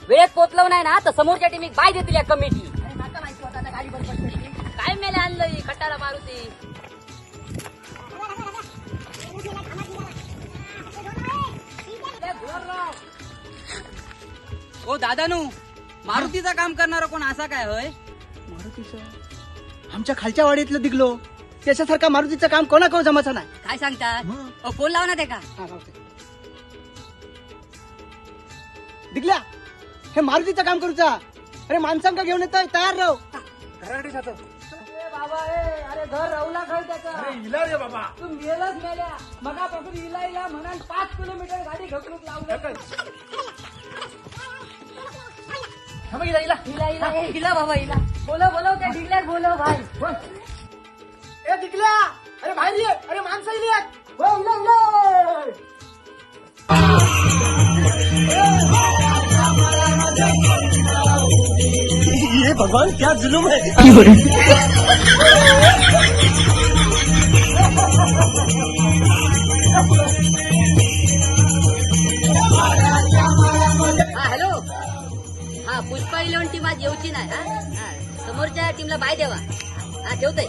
वेळेत पोहोचलो नाही ना तर समोरच्या टीमिक बाय देतील या कमिटी. नाका माहिती होता आता गाडी बरोबर पडली. काय मेले आणलं खटारा मारुती. ओ दादानू, मारुतीचं काम करणार कोण असा काय होय? मारुतीचं आमच्या खालच्या वाडीतलं दिगलो त्याच्यासारखा मारुतीचं काम कोणाकोण जमाचं नाही. काय सांगतात? फोन लावा ना ते का. दिगल्या हे मारुतीचं काम करूचा. अरे माणसांका घेऊन येतोय, तयार राहू. बाबा अरे घर रवला खाय त्याचा. अरे इला रे बाबा. तू मेलच मेल्या मगापासून इला म्हणाल 5 किलोमीटर गाडी ढकलून लावलं. हिला बाबा हिला बोलव त्या ढिगल्यात बोलव भाई. ए दिगल्या अरे बाहेर ये. अरे माणसं इली आहेत. ये भगवान क्या जुलूम है. हा हॅलो. हा पुष्पा 11 टीम आज येऊची नाही. हा समोरच्या टीमला बाय देवा. हा ठेवतोय.